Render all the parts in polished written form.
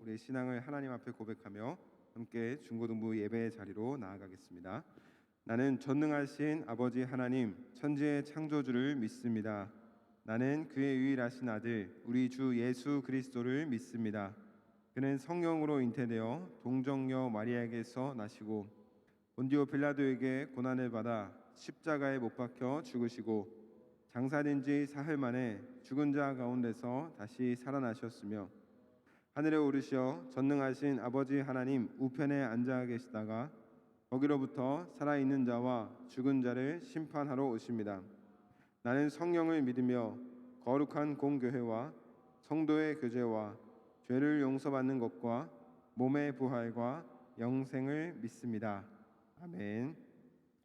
우리의 신앙을 하나님 앞에 고백하며 함께 중고등부 예배의 자리로 나아가겠습니다. 나는 전능하신 아버지 하나님 천지의 창조주를 믿습니다. 나는 그의 유일하신 아들 우리 주 예수 그리스도를 믿습니다. 그는 성령으로 잉태되어 동정녀 마리아에게서 나시고 본디오 빌라도에게 고난을 받아 십자가에 못 박혀 죽으시고 장사된 지 사흘 만에 죽은 자 가운데서 다시 살아나셨으며 하늘에 오르시어 전능하신 아버지 하나님 우편에 앉아 계시다가 거기로부터 살아있는 자와 죽은 자를 심판하러 오십니다. 나는 성령을 믿으며 거룩한 공교회와 성도의 교제와 죄를 용서받는 것과 몸의 부활과 영생을 믿습니다. 아멘.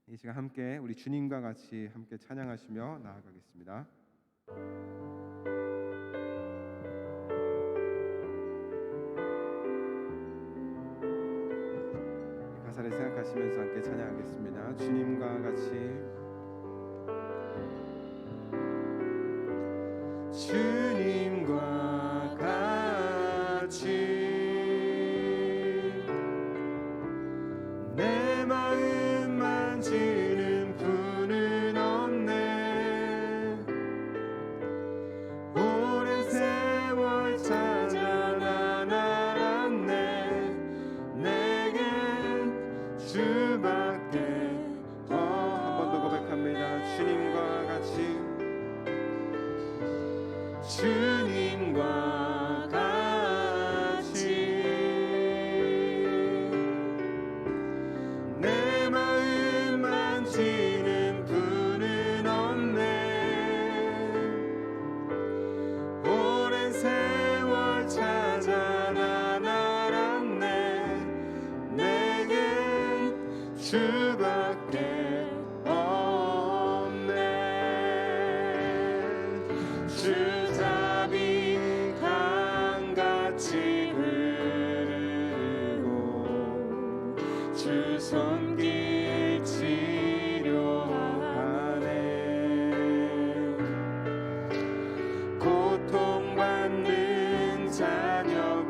이 시간 함께 우리 주님과 같이 함께 찬양하시며 나아가겠습니다. 가사를 생각하시면서 함께 찬양하겠습니다. 주님과 같이 주님과 같이 내 마음 만지는 분은 없네. 오랜 세월 찾아 난 알았네. 내겐 주밖에 한 번 더 고백합니다. 주님과 같이 주님과 같이 내 마음 만지는 분은 없네. 오랜 세월 찾아 난 알았네. 내겐 주밖에 없네. 주잡이 강같이 흐르고 주 손길 치료하네. 고통받는 자녀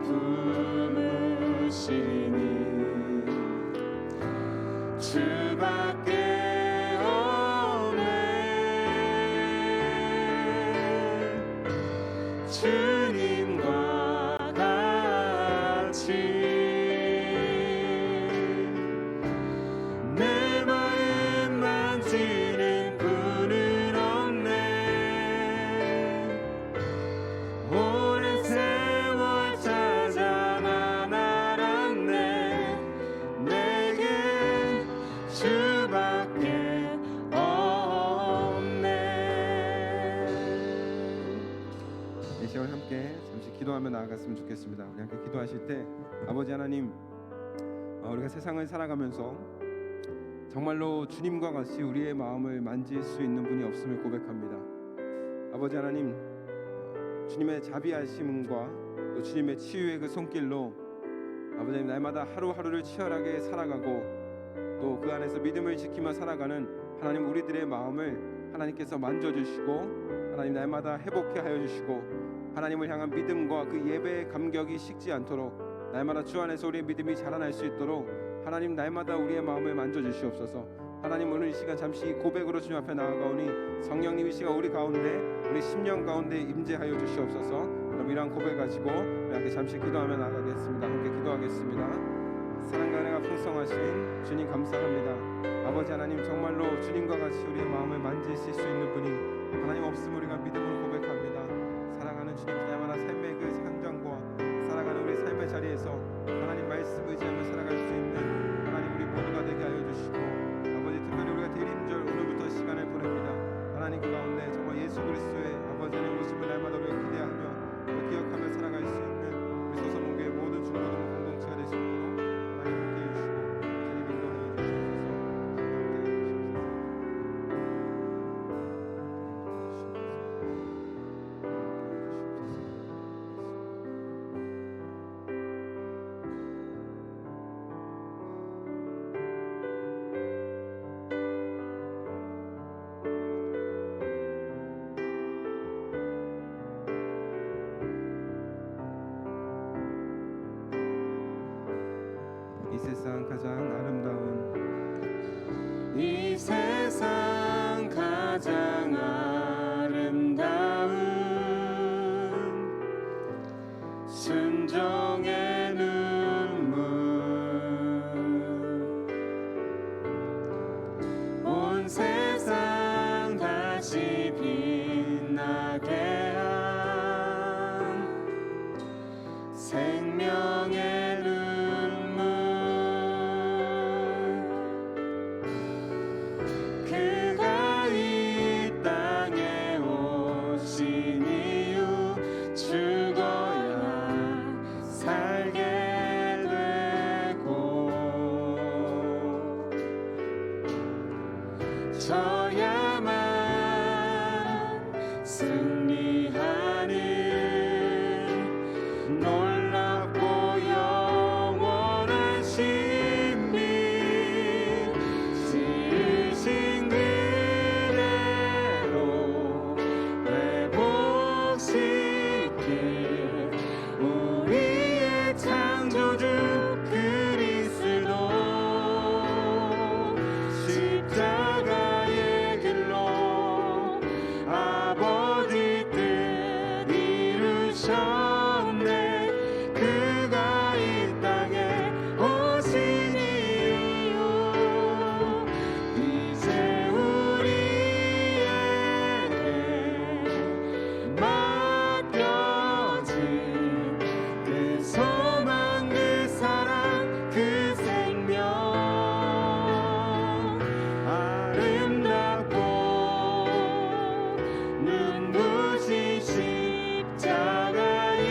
품으시니 주밖에 없네. 주님과 같이 내 마음 만지는 분은 없네. 오랜 세월 찾아 난 알았네. 내겐 주밖에 없네. 이 시간 함께 잠시 기도하며 나아갔으면 좋겠습니다. 우리 함께 기도하실 때 아버지 하나님, 우리가 세상을 살아가면서 정말로 주님과 같이 우리의 마음을 만질 수 있는 분이 없음을 고백합니다. 아버지 하나님, 주님의 자비하심과 또 주님의 치유의 그 손길로 아버지 하나님 날마다 하루하루를 치열하게 살아가고 또 그 안에서 믿음을 지키며 살아가는 하나님 우리들의 마음을 하나님께서 만져주시고 하나님 날마다 회복해 하여 주시고 하나님을 향한 믿음과 그 예배의 감격이 식지 않도록 날마다 주 안에서 우리의 믿음이 자라날 수 있도록 하나님 날마다 우리의 마음을 만져주시옵소서. 하나님 오늘 이 시간 잠시 고백으로 주님 앞에 나아가오니 성령님 이 시간 우리 가운데 우리 심령 가운데 임재하여 주시옵소서. 그럼 이러한 고백 가지고 우리 함께 잠시 기도하며 나아가겠습니다. 함께 기도하겠습니다. 사랑과 은혜가 풍성하신 주님 감사합니다. 아버지 하나님 정말로 주님과 같이 우리의 마음을 만지실 수 있는 분이 하나님 없음 우리가 믿음으로 고백합니다. 사랑하는 주님 날마다 삶의 그 현장과 살아가는 우리 삶의 자리에서 하나님 말씀 의지하며 살아갈 수 있는 하나님 우리 모두가 되게 하여 주시고 아버지 특별히 우리가 대림절 오늘부터 시간을 보냅니다. 하나님 그 가운데 정말 예수 그리스도의 아버지 하나님 오심을 날마다 우리가 기대하며 기억하며 살아갈 수 있는 우리 소서문교회 모든 중고등부 공동체가 될 수 있도록 하나님 함께 해주시고 주님 인도하여 주시옵소서. 함께 해주시옵소서. 세상 가장 아름다운 이 세상 가장 아름다운 순종의 눈물 온 세상 다시 빛나게 한 생명의 눈물 그가 이 땅에 오신 이유 죽어야 살게 되고 져야만 승리하는 놀랍고 영원한 신비 지으신 그대로 회복시킬 우리의 창조주 그리스도 십자가의 길로 아버지 뜻 이루셨네 그가 이 땅에 오신 이유 이제 우리에게 맡겨진 그 소망 그 사랑 그 생명 아름답고 눈부신 십자가의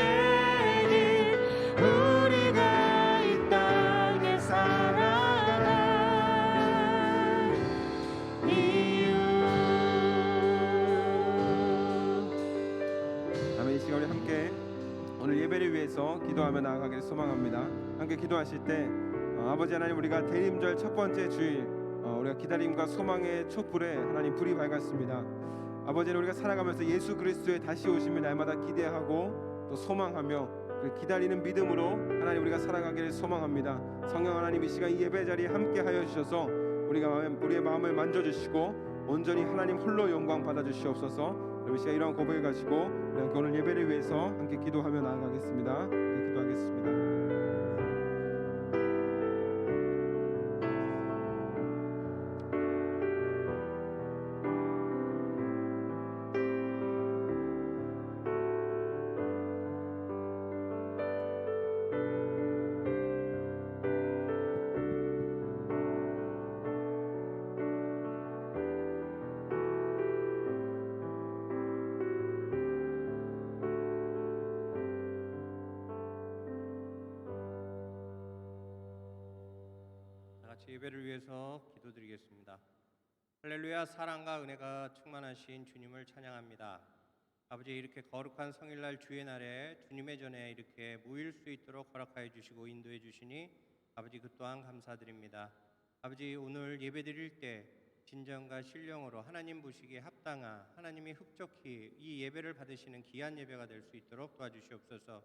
길 우리가 이 땅에 살아갈 이유 아멘. 이 시간 우리 함께 오늘 예배를 위해서 기도하며 나아가기를 소망합니다. 함께 기도하실 때 아버지 하나님 우리가 대림절 첫 번째 주일 우리가 기다림과 소망의 촛불에 하나님 불이 밝았습니다. 아버지 하나님 우리가 살아가면서 예수 그리스도의 다시 오심을 날마다 기대하고 또 소망하며 그 기다리는 믿음으로 하나님 우리가 살아가기를 소망합니다. 성령 하나님 이 시간 이 예배 자리에 함께 하여 주셔서 우리의 마음을 만져주시고 온전히 하나님 홀로 영광 받아주시옵소서. 여러분 시간 이러한 고백을 가지고 우리가 오늘 예배를 위해서 함께 기도하며 나아가겠습니다. 함께 기도하겠습니다. 같이 예배를 위해서 기도드리겠습니다. 할렐루야. 사랑과 은혜가 충만하신 주님을 찬양합니다. 아버지 이렇게 거룩한 성일날 주의 날에 주님의 전에 이렇게 모일 수 있도록 허락하여 주시고 인도해 주시니 아버지 그 또한 감사드립니다. 아버지 오늘 예배 드릴 때 진정과 신령으로 하나님 보시기에 합당한 하나님이 흡족히 이 예배를 받으시는 귀한 예배가 될 수 있도록 도와주시옵소서.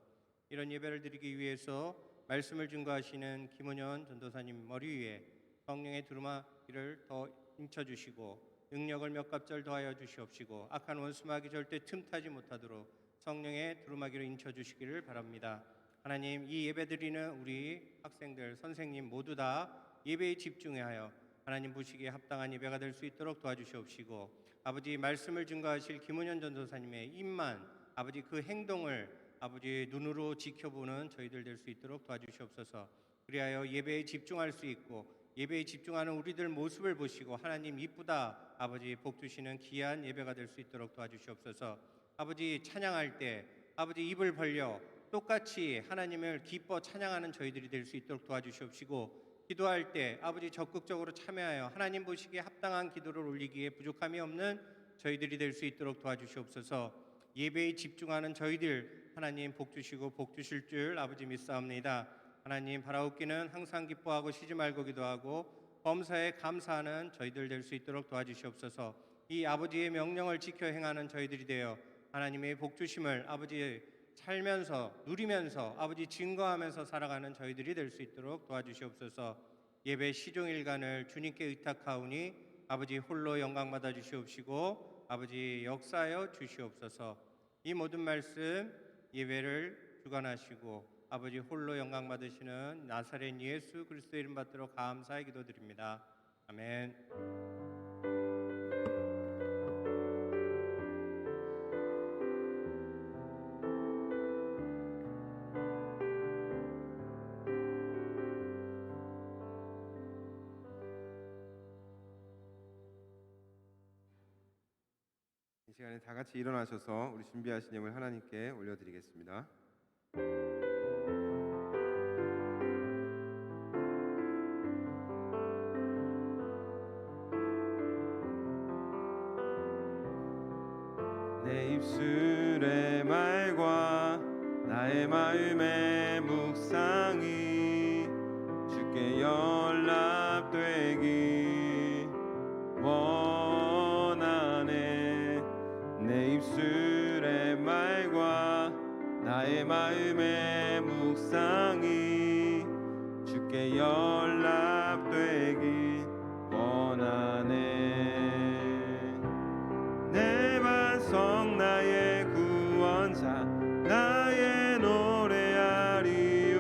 이런 예배를 드리기 위해서 말씀을 증거하시는 김은현 전도사님 머리 위에 성령의 두루마기를 더 인쳐주시고 능력을 몇 갑절 더하여 주시옵시고 악한 원수마귀 절대 틈타지 못하도록 성령의 두루마기를 인쳐주시기를 바랍니다. 하나님 이 예배드리는 우리 학생들 선생님 모두 다 예배에 집중하여 하나님 보시기에 합당한 예배가 될 수 있도록 도와주시옵시고 아버지 말씀을 증거하실 김은현 전도사님의 입만 아버지 그 행동을 아버지 눈으로 지켜보는 저희들 될 수 있도록 도와주시옵소서. 그리하여 예배에 집중할 수 있고 예배에 집중하는 우리들 모습을 보시고 하나님 이쁘다 아버지 복 주시는 귀한 예배가 될 수 있도록 도와주시옵소서. 아버지 찬양할 때 아버지 입을 벌려 똑같이 하나님을 기뻐 찬양하는 저희들이 될 수 있도록 도와주시옵시고 기도할 때 아버지 적극적으로 참여하여 하나님 보시기에 합당한 기도를 올리기에 부족함이 없는 저희들이 될 수 있도록 도와주시옵소서. 예배에 집중하는 저희들 하나님 복 주시고 복 주실 줄 아버지 믿사옵나이다. 하나님 바라옵기는 항상 기뻐하고 쉬지 말고 기도하고 범사에 감사하는 저희들 될 수 있도록 도와주시옵소서. 이 아버지의 명령을 지켜 행하는 저희들이 되어 하나님의 복 주심을 아버지 살면서 누리면서 아버지 증거하면서 살아가는 저희들이 될 수 있도록 도와주시옵소서. 예배 시종일관을 주님께 의탁하오니 아버지 홀로 영광 받아 주시옵시고 아버지 역사하여 주시옵소서. 이 모든 말씀 예배를 주관하시고 아버지 홀로 영광 받으시는 나사렛 예수 그리스도의 이름 받들어 감사의 기도드립니다. 아멘. 이 시간에 다 같이 일어나셔서 우리 준비하신 예물 하나님께 올려드리겠습니다. 내 입술의 말과 나의 마음의 묵상이 주께 연락되기 원하네. 내 입술의 말과 나의 마음의 묵상이 주께 연락되기 원하네. 내 반석 나의 구원자 나의 노래하리유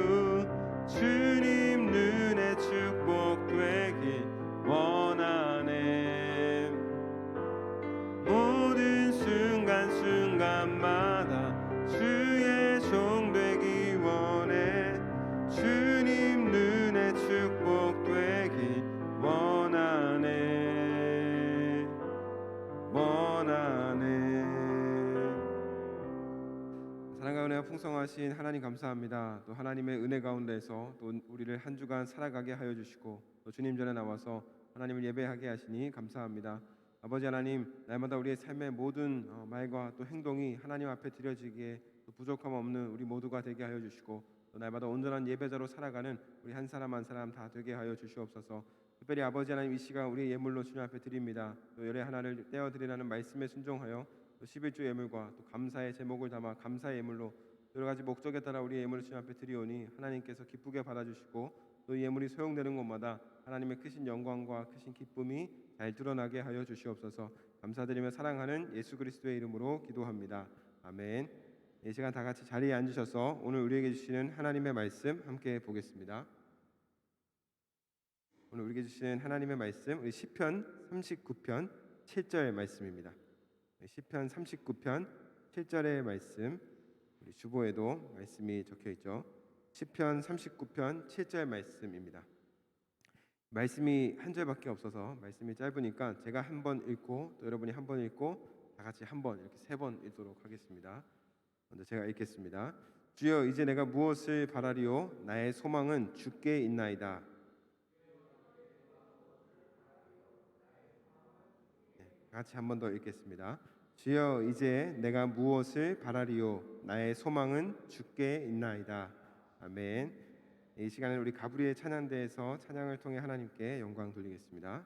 주님 눈에 축복되길 원하네. 모든 순간순간마다 주의 종 되기 원해. 주님 눈에 축복되길 원하네. 원하네. 사랑과 은혜가 풍성하신 하나님 감사합니다. 또 하나님의 은혜 가운데서 또 우리를 한 주간 살아가게 하여 주시고 또 주님 전에 나와서 하나님을 예배하게 하시니 감사합니다. 아버지 하나님, 날마다 우리의 삶의 모든 말과 또 행동이 하나님 앞에 드려지기에 또 부족함 없는 우리 모두가 되게 하여 주시고 또 날마다 온전한 예배자로 살아가는 우리 한 사람 한 사람 다 되게 하여 주시옵소서. 특별히 아버지 하나님, 이 시간 우리의 예물로 주님 앞에 드립니다. 또 열의 하나를 떼어 드리라는 말씀에 순종하여 또 11조 예물과 또 감사의 제목을 담아 감사의 예물로 여러 가지 목적에 따라 우리의 예물을 주님 앞에 드리오니 하나님께서 기쁘게 받아주시고 또 이 예물이 소용되는 곳마다 하나님의 크신 영광과 크신 기쁨이 잘 드러나게 하여 주시옵소서. 감사드리며 사랑하는 예수 그리스도의 이름으로 기도합니다. 아멘. 이 시간 다 같이 자리에 앉으셔서 오늘 우리에게 주시는 하나님의 말씀 함께 보겠습니다. 오늘 우리에게 주시는 하나님의 말씀 우리 시편 39편 7절 말씀입니다. 시편 39편 7절의 말씀, 우리 주보에도 말씀이 적혀 있죠. 시편 39편 7절 말씀입니다. 말씀이 한 절밖에 없어서 말씀이 짧으니까 제가 한 번 읽고 또 여러분이 한 번 읽고 다 같이 한 번, 이렇게 세 번 읽도록 하겠습니다. 먼저 제가 읽겠습니다. 주여, 이제 내가 무엇을 바라리요? 나의 소망은 주께 있나이다. 같이 한 번 더 읽겠습니다. 주여, 이제 내가 무엇을 바라리요? 나의 소망은 주께 있나이다. 아멘. 이 시간에 우리 가브리엘 찬양대에서 찬양을 통해 하나님께 영광 돌리겠습니다.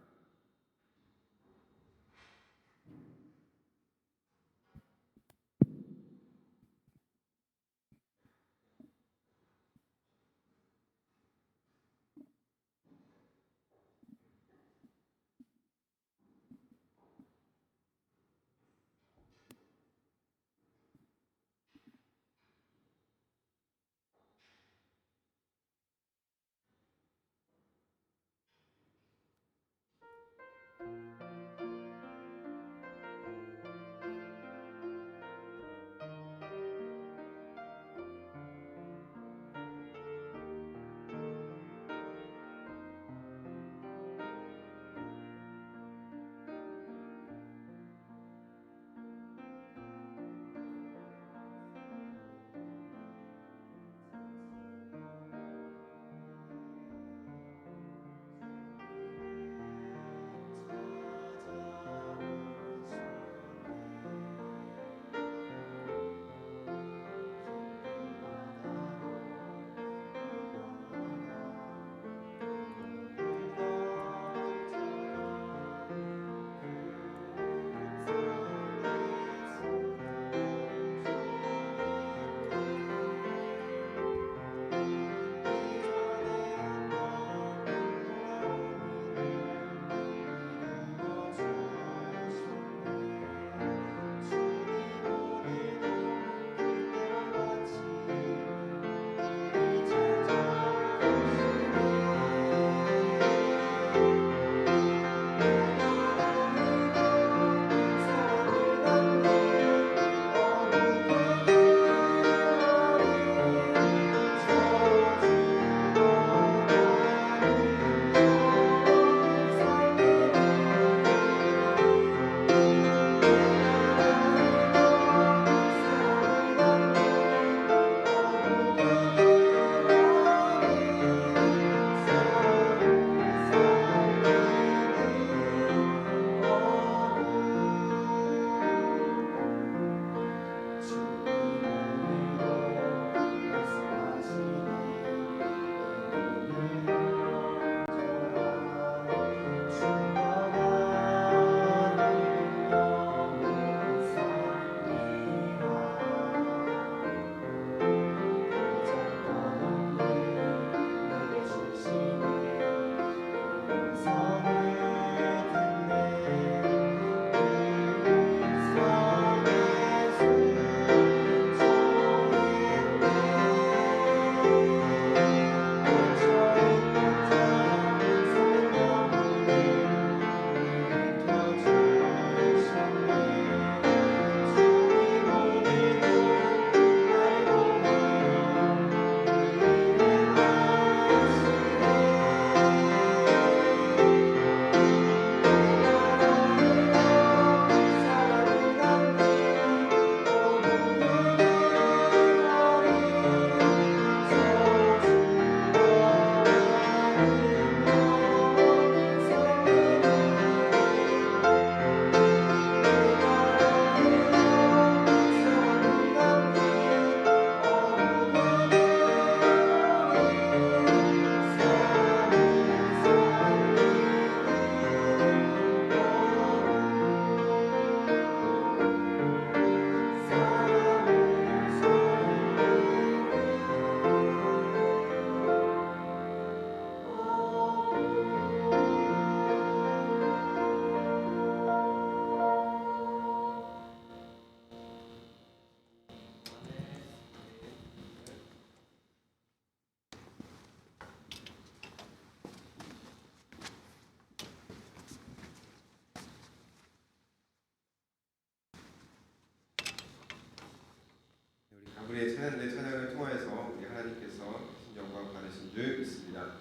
우리의 찬양대 찬양을 통하여서 우리 하나님께서 크신 영광 받으신 줄 믿습니다.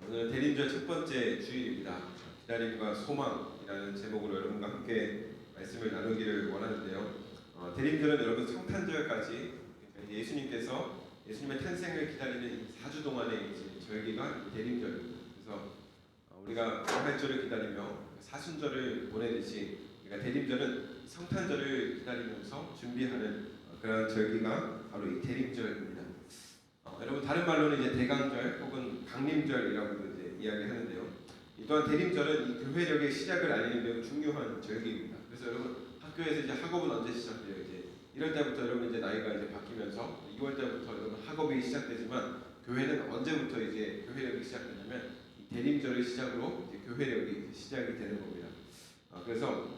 오늘 대림절 첫 번째 주일입니다. 기다림과 소망이라는 제목으로 여러분과 함께 말씀을 나누기를 원하는데요. 대림절은 여러분 성탄절까지 예수님께서 예수님의 탄생을 기다리는 4주 동안의 이제 절기가 대림절입니다. 그래서 우리가 부활절을 기다리며 사순절을 보내듯이 우리가 대림절은 성탄절을 기다리면서 준비하는 그런 절기가 바로 이 대림절입니다. 여러분 다른 말로는 이제 대강절 혹은 강림절이라고도 이제 이야기하는데요. 이 또한 대림절은 이 교회력의 시작을 알리는 매우 중요한 절기입니다. 그래서 여러분 학교에서 이제 학업은 언제 시작돼요? 이제 1월 때부터 여러분 이제 나이가 이제 바뀌면서 2월 때부터 여러분 학업이 시작되지만 교회는 언제부터 이제 교회력이 시작되냐면 이 대림절을 시작으로 이제 교회력이 시작이 되는 겁니다. 그래서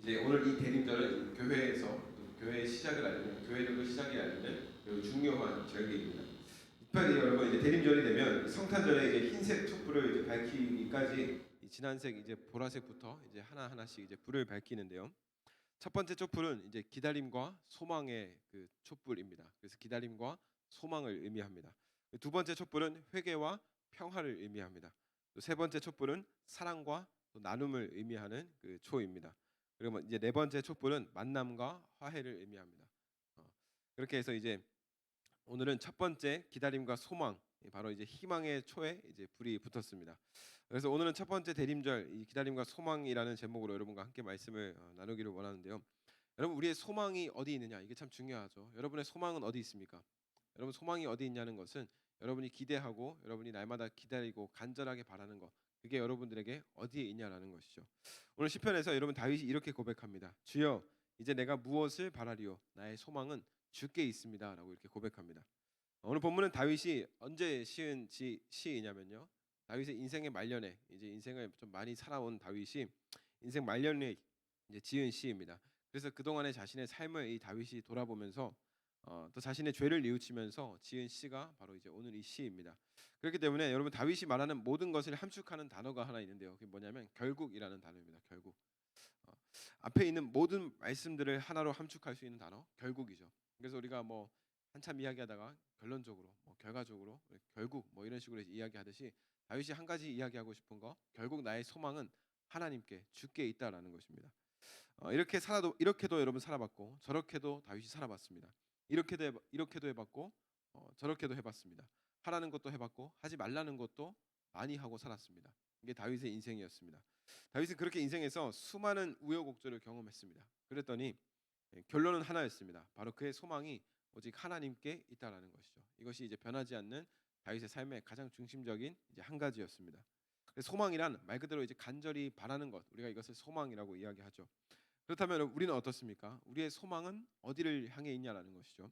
이제 오늘 이 대림절은 교회에서 교회의 시작을 알리는 교회력의 시작이 알리는 매우 중요한 절기입니다. 특별히 여러분 이제 대림절이 되면 성탄절에 이제 흰색 촛불을 이제 밝히기까지 진한색 이제 보라색부터 이제 하나 하나씩 이제 불을 밝히는데요. 첫 번째 촛불은 이제 기다림과 소망의 그 촛불입니다. 그래서 기다림과 소망을 의미합니다. 두 번째 촛불은 회개와 평화를 의미합니다. 또 세 번째 촛불은 사랑과 또 나눔을 의미하는 그 초입니다. 그리고 이제 네 번째 촛불은 만남과 화해를 의미합니다. 그렇게 해서 이제 오늘은 첫 번째 기다림과 소망, 바로 이제 희망의 초에 이제 불이 붙었습니다. 그래서 오늘은 첫 번째 대림절 이 기다림과 소망이라는 제목으로 여러분과 함께 말씀을 나누기를 원하는데요. 여러분 우리의 소망이 어디 있느냐 이게 참 중요하죠. 여러분의 소망은 어디 있습니까? 여러분 소망이 어디 있냐는 것은 여러분이 기대하고 여러분이 날마다 기다리고 간절하게 바라는 것 그게 여러분들에게 어디에 있냐라는 것이죠. 오늘 시편에서 여러분 다윗이 이렇게 고백합니다. 주여 이제 내가 무엇을 바라리요 나의 소망은 주께 있습니다라고 이렇게 고백합니다. 오늘 본문은 다윗이 언제 시은 시이냐면요. 다윗의 인생의 말년에 이제 인생을 좀 많이 살아온 다윗이 인생 말년에 이제 지은 시입니다. 그래서 그동안의 자신의 삶을 이 다윗이 돌아보면서 또 자신의 죄를 뉘우치면서 지은 시가 바로 이제 오늘 이 시입니다. 그렇기 때문에 여러분 다윗이 말하는 모든 것을 함축하는 단어가 하나 있는데요. 그게 뭐냐면 결국이라는 단어입니다. 결국. 앞에 있는 모든 말씀들을 하나로 함축할 수 있는 단어 결국이죠. 그래서 우리가 뭐 한참 이야기하다가 결론적으로 뭐 결과적으로 결국 뭐 이런 식으로 이야기하듯이 다윗이 한 가지 이야기하고 싶은 거 결국 나의 소망은 하나님께 주께 있다라는 것입니다. 이렇게도 여러분 살아봤고 저렇게도 다윗이 살아봤습니다. 이렇게도 해봤고 저렇게도 해봤습니다. 하라는 것도 해봤고 하지 말라는 것도 많이 하고 살았습니다. 이게 다윗의 인생이었습니다. 다윗은 그렇게 인생에서 수많은 우여곡절을 경험했습니다. 그랬더니 결론은 하나였습니다. 바로 그의 소망이 오직 하나님께 있다라는 것이죠. 이것이 이제 변하지 않는 다윗의 삶의 가장 중심적인 이제 한 가지였습니다. 소망이란 말 그대로 이제 간절히 바라는 것, 우리가 이것을 소망이라고 이야기하죠. 그렇다면 우리는 어떻습니까? 우리의 소망은 어디를 향해 있냐라는 것이죠.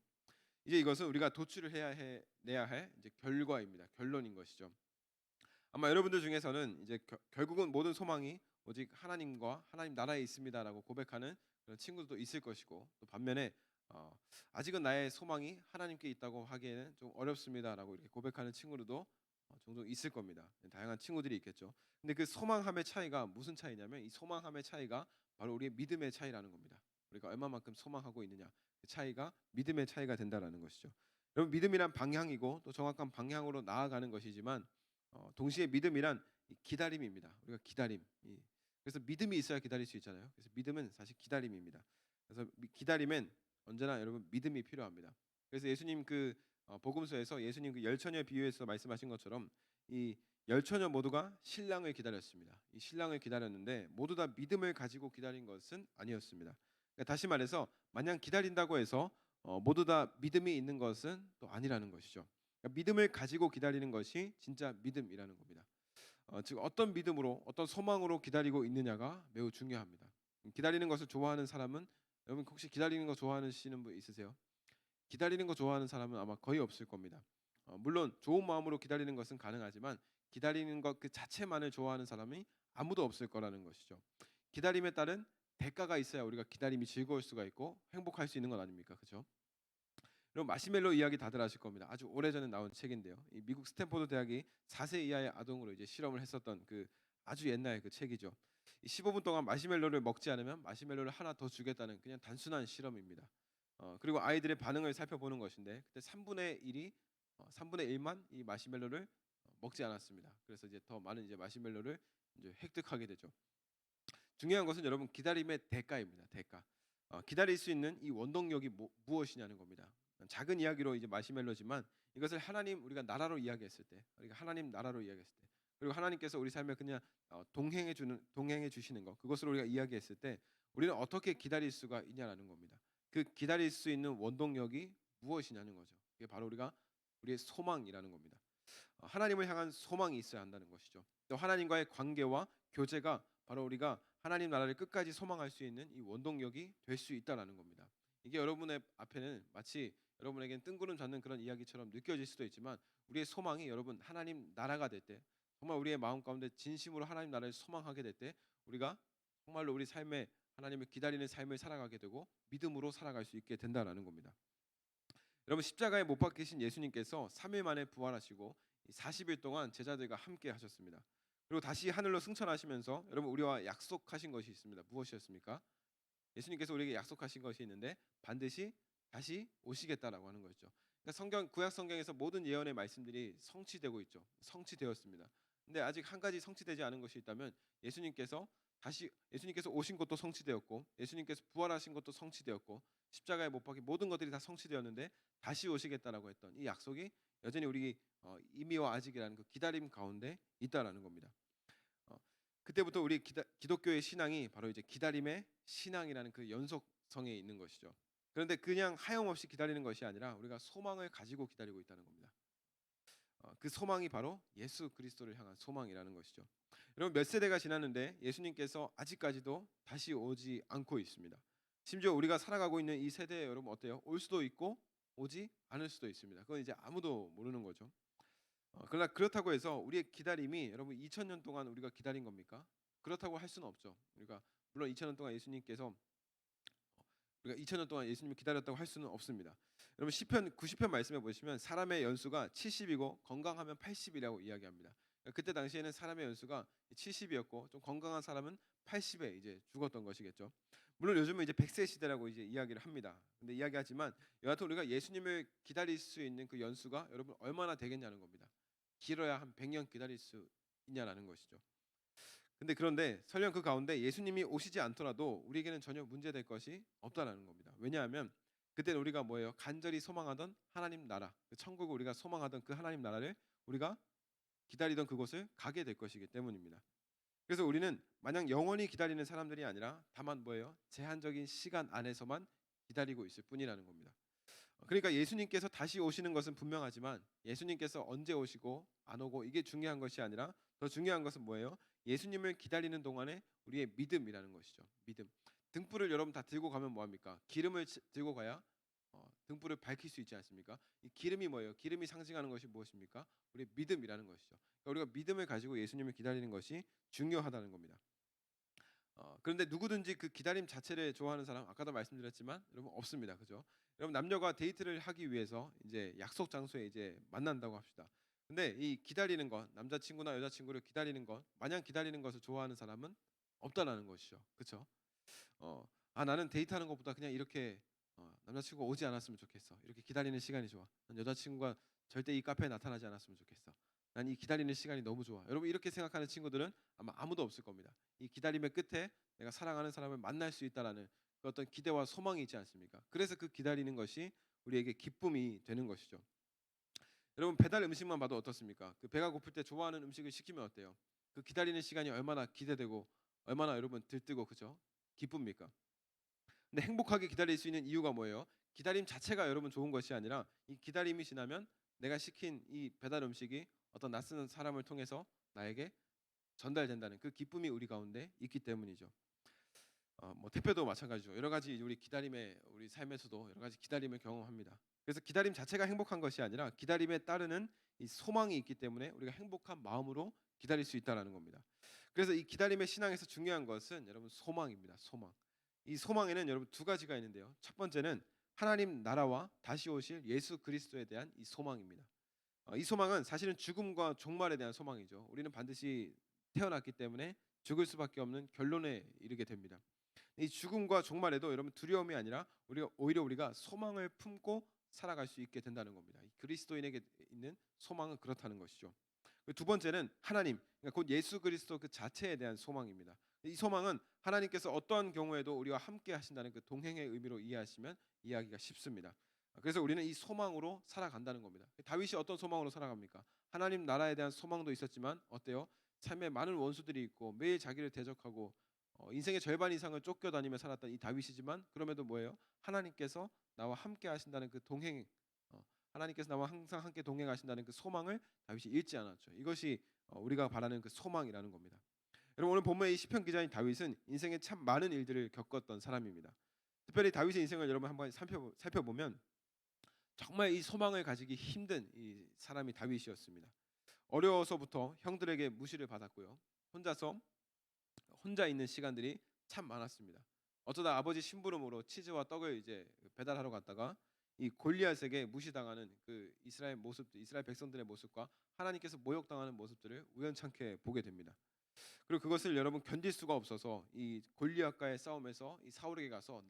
이제 이것은 우리가 도출을 내야 할 이제 결과입니다. 결론인 것이죠. 아마 여러분들 중에서는 이제 결국은 모든 소망이 오직 하나님과 하나님 나라에 있습니다라고 고백하는 그런 친구들도 있을 것이고 또 반면에 아직은 나의 소망이 하나님께 있다고 하기에는 좀 어렵습니다라고 이렇게 고백하는 친구들도 종종 있을 겁니다. 다양한 친구들이 있겠죠. 근데 그 소망함의 차이가 무슨 차이냐면 이 소망함의 차이가 바로 우리의 믿음의 차이라는 겁니다. 우리가 얼마만큼 소망하고 있느냐 그 차이가 믿음의 차이가 된다라는 것이죠. 여러분 믿음이란 방향이고 또 정확한 방향으로 나아가는 것이지만 동시에 믿음이란 기다림입니다. 우리가 기다림. 그래서 믿음이 있어야 기다릴 수 있잖아요. 그래서 믿음은 사실 기다림입니다. 그래서 기다림엔 언제나 여러분 믿음이 필요합니다. 그래서 예수님 그 복음서에서 예수님 그 열처녀 비유에서 말씀하신 것처럼 이 열처녀 모두가 신랑을 기다렸습니다. 이 신랑을 기다렸는데 모두 다 믿음을 가지고 기다린 것은 아니었습니다. 그러니까 다시 말해서 마냥 기다린다고 해서 모두 다 믿음이 있는 것은 또 아니라는 것이죠. 그러니까 믿음을 가지고 기다리는 것이 진짜 믿음이라는 겁니다. 즉 어떤 믿음으로 어떤 소망으로 기다리고 있느냐가 매우 중요합니다. 기다리는 것을 좋아하는 사람은 여러분 혹시 기다리는 거 좋아하시는 분 있으세요? 기다리는 거 좋아하는 사람은 아마 거의 없을 겁니다. 물론 좋은 마음으로 기다리는 것은 가능하지만 기다리는 것 그 자체만을 좋아하는 사람이 아무도 없을 거라는 것이죠. 기다림에 따른 대가가 있어야 우리가 기다림이 즐거울 수가 있고 행복할 수 있는 것 아닙니까? 그렇죠? 여러분 마시멜로 이야기 다들 아실 겁니다. 아주 오래전에 나온 책인데요. 이 미국 스탠포드 대학이 4세 이하의 아동으로 이제 실험을 했었던 그 아주 옛날 그 책이죠. 15분 동안 마시멜로를 먹지 않으면 마시멜로를 하나 더 주겠다는 그냥 단순한 실험입니다. 그리고 아이들의 반응을 살펴보는 것인데 그때 3분의 1이 3분의 1만 이 마시멜로를 먹지 않았습니다. 그래서 이제 더 많은 이제 마시멜로를 이제 획득하게 되죠. 중요한 것은 여러분 기다림의 대가입니다. 대가. 기다릴 수 있는 이 원동력이 무엇이냐는 겁니다. 작은 이야기로 이제 마시멜로지만 이것을 하나님 우리가 나라로 이야기했을 때, 우리가 하나님 나라로 이야기했을 때, 그리고 하나님께서 우리 삶에 그냥 동행해 주시는 것, 그것을 우리가 이야기했을 때 우리는 어떻게 기다릴 수가 있냐라는 겁니다. 그 기다릴 수 있는 원동력이 무엇이냐는 거죠. 그게 바로 우리의 소망이라는 겁니다. 하나님을 향한 소망이 있어야 한다는 것이죠. 또 하나님과의 관계와 교제가 바로 우리가 하나님 나라를 끝까지 소망할 수 있는 이 원동력이 될 수 있다라는 겁니다. 이게 여러분의 앞에는 마치 여러분에겐 뜬구름 잡는 그런 이야기처럼 느껴질 수도 있지만 우리의 소망이 여러분 하나님 나라가 될 때 정말 우리의 마음 가운데 진심으로 하나님 나라를 소망하게 될 때 우리가 정말로 우리 삶에 하나님을 기다리는 삶을 살아가게 되고 믿음으로 살아갈 수 있게 된다라는 겁니다. 여러분 십자가에 못 박히신 예수님께서 3일 만에 부활하시고 40일 동안 제자들과 함께 하셨습니다. 그리고 다시 하늘로 승천하시면서 여러분 우리와 약속하신 것이 있습니다. 무엇이었습니까? 예수님께서 우리에게 약속하신 것이 있는데 반드시 다시 오시겠다라고 하는 것이죠. 그러니까 구약 성경에서 모든 예언의 말씀들이 성취되고 있죠. 성취되었습니다. 근데 아직 한 가지 성취되지 않은 것이 있다면 예수님께서 오신 것도 성취되었고 예수님께서 부활하신 것도 성취되었고 십자가에 못 박힌 모든 것들이 다 성취되었는데 다시 오시겠다라고 했던 이 약속이 여전히 우리 이미와 아직이라는 그 기다림 가운데 있다라는 겁니다. 그때부터 우리 기독교의 신앙이 바로 이제 기다림의 신앙이라는 그 연속성에 있는 것이죠. 그런데 그냥 하염없이 기다리는 것이 아니라 우리가 소망을 가지고 기다리고 있다는 겁니다. 그 소망이 바로 예수 그리스도를 향한 소망이라는 것이죠. 여러분 몇 세대가 지났는데 예수님께서 아직까지도 다시 오지 않고 있습니다. 심지어 우리가 살아가고 있는 이 세대에 여러분 어때요? 올 수도 있고 오지 않을 수도 있습니다. 그건 이제 아무도 모르는 거죠. 그러나 그렇다고 해서 우리의 기다림이 여러분 2000년 동안 우리가 기다린 겁니까? 그렇다고 할 수는 없죠. 물론 2000년 동안 우리가 2000년 동안 예수님을 기다렸다고 할 수는 없습니다. 여러분 시편 90편 말씀에 보시면 사람의 연수가 70이고 건강하면 80이라고 이야기합니다. 그때 당시에는 사람의 연수가 70이었고 좀 건강한 사람은 80에 이제 죽었던 것이겠죠. 물론 요즘은 이제 100세 시대라고 이제 이야기를 합니다. 근데 이야기하지만 여하튼 우리가 예수님을 기다릴 수 있는 그 연수가 여러분 얼마나 되겠냐는 겁니다. 길어야 한 100년 기다릴 수 있냐라는 것이죠. 그런데 설령 그 가운데 예수님이 오시지 않더라도 우리에게는 전혀 문제될 것이 없다라는 겁니다. 왜냐하면 그때는 우리가 뭐예요? 간절히 소망하던 하나님 나라, 그 천국을 우리가 소망하던 그 하나님 나라를 우리가 기다리던 그곳을 가게 될 것이기 때문입니다. 그래서 우리는 마냥 영원히 기다리는 사람들이 아니라 다만 뭐예요? 제한적인 시간 안에서만 기다리고 있을 뿐이라는 겁니다. 그러니까 예수님께서 다시 오시는 것은 분명하지만 예수님께서 언제 오시고 안 오고 이게 중요한 것이 아니라 더 중요한 것은 뭐예요? 예수님을 기다리는 동안에 우리의 믿음이라는 것이죠. 믿음. 등불을 여러분 다 들고 가면 뭐 합니까? 기름을 들고 가야 등불을 밝힐 수 있지 않습니까? 이 기름이 뭐예요? 기름이 상징하는 것이 무엇입니까? 우리의 믿음이라는 것이죠. 그러니까 우리가 믿음을 가지고 예수님을 기다리는 것이 중요하다는 겁니다. 그런데 누구든지 그 기다림 자체를 좋아하는 사람 아까도 말씀드렸지만 여러분 없습니다. 그죠? 여러분 남녀가 데이트를 하기 위해서 이제 약속 장소에 이제 만난다고 합시다. 근데 이 기다리는 것, 남자친구나 여자친구를 기다리는 것, 마냥 기다리는 것을 좋아하는 사람은 없다라는 것이죠. 그렇죠? 나는 데이트하는 것보다 그냥 이렇게 남자친구가 오지 않았으면 좋겠어. 이렇게 기다리는 시간이 좋아. 난 여자친구가 절대 이 카페에 나타나지 않았으면 좋겠어. 난 이 기다리는 시간이 너무 좋아. 여러분 이렇게 생각하는 친구들은 아마 아무도 없을 겁니다. 이 기다림의 끝에 내가 사랑하는 사람을 만날 수 있다라는 그 어떤 기대와 소망이 있지 않습니까? 그래서 그 기다리는 것이 우리에게 기쁨이 되는 것이죠. 여러분 배달 음식만 봐도 어떻습니까? 그 배가 고플 때 좋아하는 음식을 시키면 어때요? 그 기다리는 시간이 얼마나 기대되고 얼마나 여러분 들뜨고 그죠? 기쁩니까? 근데 행복하게 기다릴 수 있는 이유가 뭐예요? 기다림 자체가 여러분 좋은 것이 아니라 이 기다림이 지나면 내가 시킨 이 배달 음식이 어떤 낯선 사람을 통해서 나에게 전달된다는 그 기쁨이 우리 가운데 있기 때문이죠. 뭐 택배도 마찬가지죠. 여러 가지 우리 삶에서도 여러 가지 기다림을 경험합니다. 그래서 기다림 자체가 행복한 것이 아니라 기다림에 따르는 이 소망이 있기 때문에 우리가 행복한 마음으로 기다릴 수 있다라는 겁니다. 그래서 이 기다림의 신앙에서 중요한 것은 여러분 소망입니다. 소망. 이 소망에는 여러분 두 가지가 있는데요. 첫 번째는 하나님 나라와 다시 오실 예수 그리스도에 대한 이 소망입니다. 이 소망은 사실은 죽음과 종말에 대한 소망이죠. 우리는 반드시 태어났기 때문에 죽을 수밖에 없는 결론에 이르게 됩니다. 이 죽음과 종말에도 여러분 두려움이 아니라 오히려 우리가 소망을 품고 살아갈 수 있게 된다는 겁니다. 이 그리스도인에게 있는 소망은 그렇다는 것이죠. 두 번째는 하나님, 그러니까 곧 예수 그리스도 그 자체에 대한 소망입니다. 이 소망은 하나님께서 어떠한 경우에도 우리와 함께 하신다는 그 동행의 의미로 이해하시면 이해하기가 쉽습니다. 그래서 우리는 이 소망으로 살아간다는 겁니다. 다윗이 어떤 소망으로 살아갑니까? 하나님 나라에 대한 소망도 있었지만 어때요? 삶에 많은 원수들이 있고 매일 자기를 대적하고 인생의 절반 이상을 쫓겨다니며 살았던 이 다윗이지만 그럼에도 뭐예요? 하나님께서 나와 함께 하신다는 그 동행, 하나님께서 나와 항상 함께 동행하신다는 그 소망을 다윗이 잃지 않았죠. 이것이 우리가 바라는 그 소망이라는 겁니다. 여러분 오늘 본문의 이 시편 기자인 다윗은 인생에 참 많은 일들을 겪었던 사람입니다. 특별히 다윗의 인생을 여러분 한번 살펴보면 정말 이 소망을 가지기 힘든 이 사람이 다윗이었습니다. 어려서부터 형들에게 무시를 받았고요. 혼자 있는 시간들이 참 많았습니다. 어쩌다 아버지 심부름으로 치즈와 떡을 이제 배달하러 갔다가 이 골리앗에게 무시당하는 그 이스라엘 백성들의 모습과 하나님께서 모욕당하는 모습들을 우연찮게 보게 됩니다. 그리고 그것을 여러분 견딜 수가 없어서 이 골리앗과의 싸움에서 이 사울에게 가서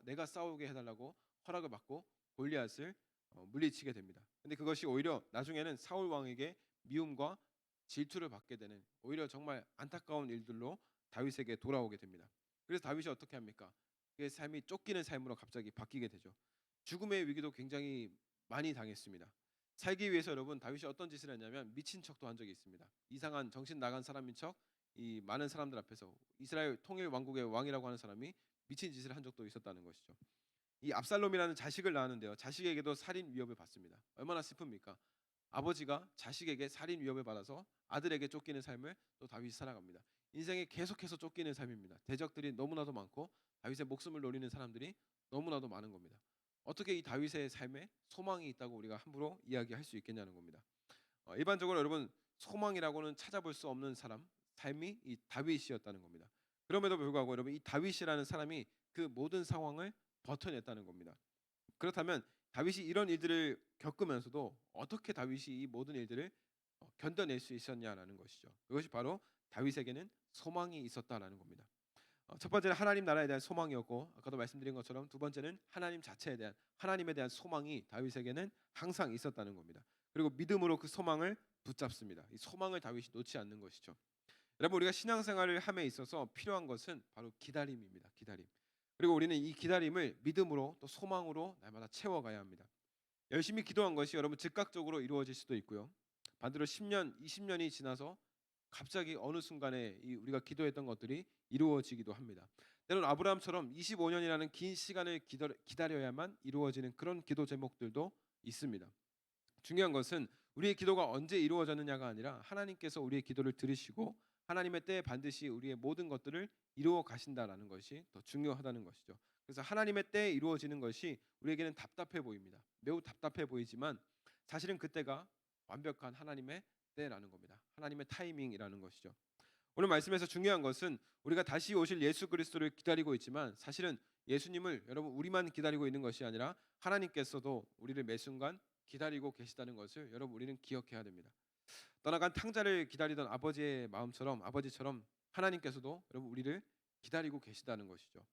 내가 싸우게 해달라고 허락을 받고 골리앗을 물리치게 됩니다. 근데 그것이 오히려 나중에는 사울 왕에게 미움과 질투를 받게 되는 오히려 정말 안타까운 일들로 다윗에게 돌아오게 됩니다. 그래서 다윗이 어떻게 합니까? 그의 삶이 쫓기는 삶으로 갑자기 바뀌게 되죠. 죽음의 위기도 굉장히 많이 당했습니다. 살기 위해서 여러분 다윗이 어떤 짓을 했냐면 미친 척도 한 적이 있습니다. 이상한 정신 나간 사람인 척 이 많은 사람들 앞에서 이스라엘 통일 왕국의 왕이라고 하는 사람이 미친 짓을 한 적도 있었다는 것이죠. 이 압살롬이라는 자식을 낳았는데요. 자식에게도 살인 위협을 받습니다. 얼마나 슬픕니까? 아버지가 자식에게 살인 위협을 받아서 아들에게 쫓기는 삶을 또 다윗이 살아갑니다. 인생에 계속해서 쫓기는 삶입니다. 대적들이 너무나도 많고 다윗의 목숨을 노리는 사람들이 너무나도 많은 겁니다. 어떻게 이 다윗의 삶에 소망이 있다고 우리가 함부로 이야기할 수 있겠냐는 겁니다. 일반적으로 여러분 소망이라고는 찾아볼 수 없는 사람 삶이 이 다윗이었다는 겁니다. 그럼에도 불구하고 여러분 이 다윗이라는 사람이 그 모든 상황을 버텨냈다는 겁니다. 그렇다면 다윗이 이런 일들을 겪으면서도 어떻게 다윗이 이 모든 일들을 견뎌낼 수 있었냐라는 것이죠. 그것이 바로 다윗에게는 소망이 있었다라는 겁니다. 첫 번째는 하나님 나라에 대한 소망이었고 아까도 말씀드린 것처럼 두 번째는 하나님에 대한 소망이 다윗에게는 항상 있었다는 겁니다. 그리고 믿음으로 그 소망을 붙잡습니다. 이 소망을 다윗이 놓지 않는 것이죠. 여러분 우리가 신앙생활을 함에 있어서 필요한 것은 바로 기다림입니다. 기다림. 그리고 우리는 이 기다림을 믿음으로 또 소망으로 날마다 채워가야 합니다. 열심히 기도한 것이 여러분 즉각적으로 이루어질 수도 있고요. 반대로 10년, 20년이 지나서 갑자기 어느 순간에 우리가 기도했던 것들이 이루어지기도 합니다. 때로는 아브라함처럼 25년이라는 긴 시간을 기다려야만 이루어지는 그런 기도 제목들도 있습니다. 중요한 것은 우리의 기도가 언제 이루어졌느냐가 아니라 하나님께서 우리의 기도를 들으시고 하나님의 때에 반드시 우리의 모든 것들을 이루어 가신다라는 것이 더 중요하다는 것이죠. 그래서 하나님의 때에 이루어지는 것이 우리에게는 답답해 보입니다. 매우 답답해 보이지만 사실은 그때가 완벽한 하나님의 때라는 겁니다. 하나님의 타이밍이라는 것이죠. 오늘 말씀에서 중요한 것은 우리가 다시 오실 예수 그리스도를 기다리고 있지만 사실은 예수님을 여러분 우리만 기다리고 있는 것이 아니라 하나님께서도 우리를 매 순간 기다리고 계시다는 것을 여러분 우리는 기억해야 됩니다. 떠나간 탕자를 기다리던 아버지처럼 하나님께서도 여러분 우리를 기다리고 계시다는 것이죠.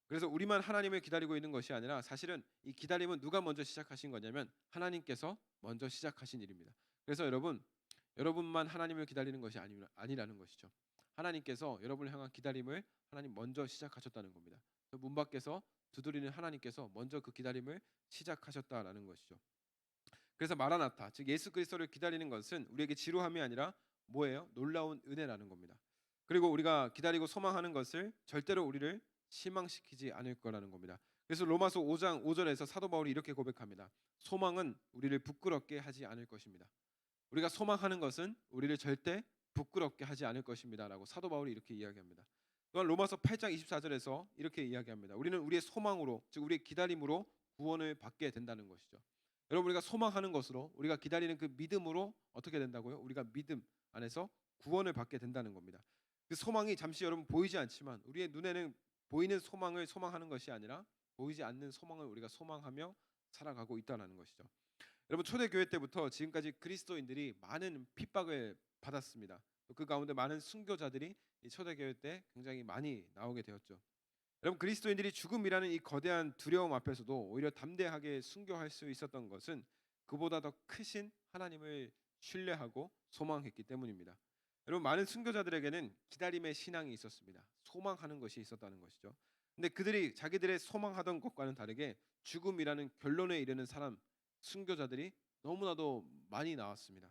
그래서 우리만 하나님을 기다리고 있는 것이 아니라 사실은 이 기다림은 누가 먼저 시작하신 거냐면 하나님께서 먼저 시작하신 일입니다. 그래서 여러분만 하나님을 기다리는 것이 아니라는 것이죠. 하나님께서 여러분을 향한 기다림을 하나님 먼저 시작하셨다는 겁니다. 문 밖에서 두드리는 하나님께서 먼저 그 기다림을 시작하셨다라는 것이죠. 그래서 마라나타, 즉 예수 그리스도를 기다리는 것은 우리에게 지루함이 아니라 뭐예요? 놀라운 은혜라는 겁니다. 그리고 우리가 기다리고 소망하는 것을 절대로 우리를 실망시키지 않을 거라는 겁니다. 그래서 로마서 5장 5절에서 사도 바울이 이렇게 고백합니다. 소망은 우리를 부끄럽게 하지 않을 것입니다. 우리가 소망하는 것은 우리를 절대 부끄럽게 하지 않을 것입니다라고 사도 바울이 이렇게 이야기합니다. 또한 로마서 8장 24절에서 이렇게 이야기합니다. 우리는 우리의 소망으로, 즉 우리의 기다림으로 구원을 받게 된다는 것이죠. 여러분 우리가 소망하는 것으로 우리가 기다리는 그 믿음으로 어떻게 된다고요? 우리가 믿음 안에서 구원을 받게 된다는 겁니다. 그 소망이 잠시 여러분 보이지 않지만 우리의 눈에는 보이는 소망을 소망하는 것이 아니라 보이지 않는 소망을 우리가 소망하며 살아가고 있다는 것이죠. 여러분 초대교회 때부터 지금까지 그리스도인들이 많은 핍박을 받았습니다. 그 가운데 많은 순교자들이 이 초대교회 때 굉장히 많이 나오게 되었죠. 여러분 그리스도인들이 죽음이라는 이 거대한 두려움 앞에서도 오히려 담대하게 순교할 수 있었던 것은 그보다 더 크신 하나님을 신뢰하고 소망했기 때문입니다. 여러분 많은 순교자들에게는 기다림의 신앙이 있었습니다. 소망하는 것이 있었다는 것이죠. 근데 그들이 자기들의 소망하던 것과는 다르게 죽음이라는 결론에 이르는 사람 순교자들이 너무나도 많이 나왔습니다.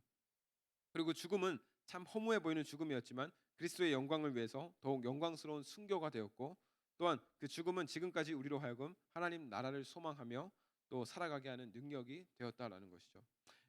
그리고 죽음은 참 허무해 보이는 죽음이었지만 그리스도의 영광을 위해서 더욱 영광스러운 순교가 되었고, 또한 그 죽음은 지금까지 우리로 하여금 하나님 나라를 소망하며 또 살아가게 하는 능력이 되었다라는 것이죠.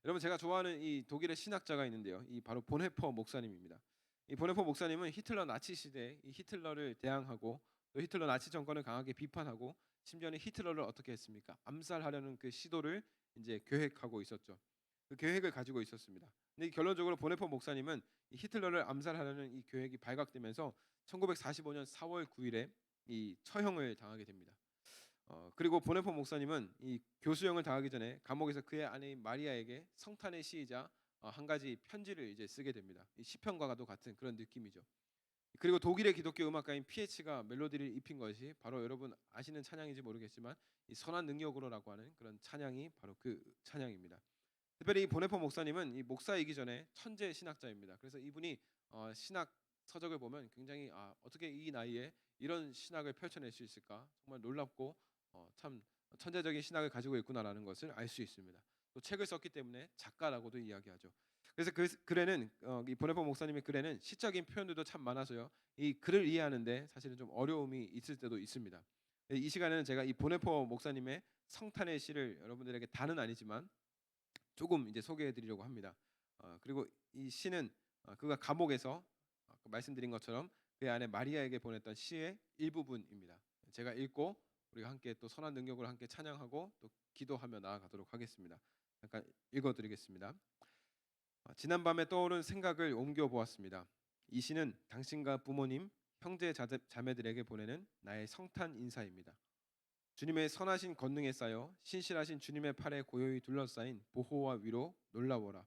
여러분 제가 좋아하는 이 독일의 신학자가 있는데요. 이 바로 본헤퍼 목사님입니다. 이 본헤퍼 목사님은 히틀러 나치 시대에 이 히틀러를 대항하고 또 히틀러 나치 정권을 강하게 비판하고 심지어는 히틀러를 어떻게 했습니까? 암살하려는 그 시도를 이제 계획하고 있었죠. 그 계획을 가지고 있었습니다. 근데 결론적으로 보네퍼 목사님은 이 히틀러를 암살하려는 이 계획이 발각되면서 1945년 4월 9일에 이 처형을 당하게 됩니다. 그리고 보네퍼 목사님은 이 교수형을 당하기 전에 감옥에서 그의 아내인 마리아에게 성탄의 시이자 한 가지 편지를 이제 쓰게 됩니다. 이 시편과도 같은 그런 느낌이죠. 그리고 독일의 기독교 음악가인 PH가 멜로디를 입힌 것이 바로 여러분 아시는 찬양인지 모르겠지만 이 선한 능력으로라고 하는 그런 찬양이 바로 그 찬양입니다. 특별히 이 보네퍼 목사님은 이 목사이기 전에 천재 신학자입니다. 그래서 이분이 신학 서적을 보면 굉장히 어떻게 이 나이에 이런 신학을 펼쳐낼 수 있을까 정말 놀랍고 참 천재적인 신학을 가지고 있구나라는 것을 알 수 있습니다. 또 책을 썼기 때문에 작가라고도 이야기하죠. 그래서 그 글에는 이 보네퍼 목사님의 글에는 시적인 표현들도 참 많아서요. 이 글을 이해하는데 사실은 좀 어려움이 있을 때도 있습니다. 이 시간에는 제가 이 보네퍼 목사님의 성탄의 시를 여러분들에게 다는 아니지만 조금 이제 소개해드리려고 합니다. 그리고 이 시는 그가 감옥에서 아까 말씀드린 것처럼 그의 아내 마리아에게 보냈던 시의 일부분입니다. 제가 읽고 우리가 함께 또 선한 능력을 함께 찬양하고 또 기도하며 나아가도록 하겠습니다. 잠깐 읽어드리겠습니다. 지난밤에 떠오른 생각을 옮겨 보았습니다. 이 시는 당신과 부모님, 형제 자매들에게 보내는 나의 성탄 인사입니다. 주님의 선하신 권능에 쌓여 신실하신 주님의 팔에 고요히 둘러싸인 보호와 위로 놀라워라.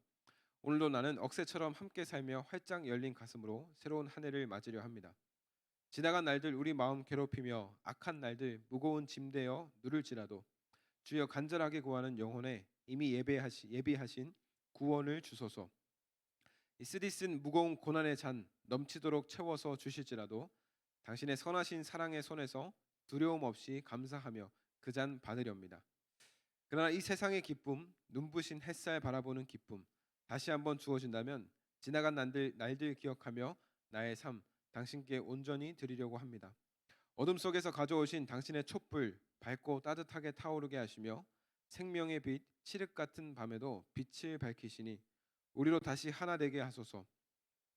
오늘도 나는 억새처럼 함께 살며 활짝 열린 가슴으로 새로운 한 해를 맞으려 합니다. 지나간 날들 우리 마음 괴롭히며 악한 날들 무거운 짐되어 누를지라도 주여 간절하게 구하는 영혼에 이미 예비하신 구원을 주소서. 이 쓰디쓴 무거운 고난의 잔 넘치도록 채워서 주실지라도 당신의 선하신 사랑의 손에서 두려움 없이 감사하며 그 잔 받으렵니다. 그러나 이 세상의 기쁨, 눈부신 햇살 바라보는 기쁨 다시 한번 주어진다면 지나간 날들 기억하며 나의 삶 당신께 온전히 드리려고 합니다. 어둠 속에서 가져오신 당신의 촛불 밝고 따뜻하게 타오르게 하시며 생명의 빛 칠흑 같은 밤에도 빛을 밝히시니 우리로 다시 하나 되게 하소서.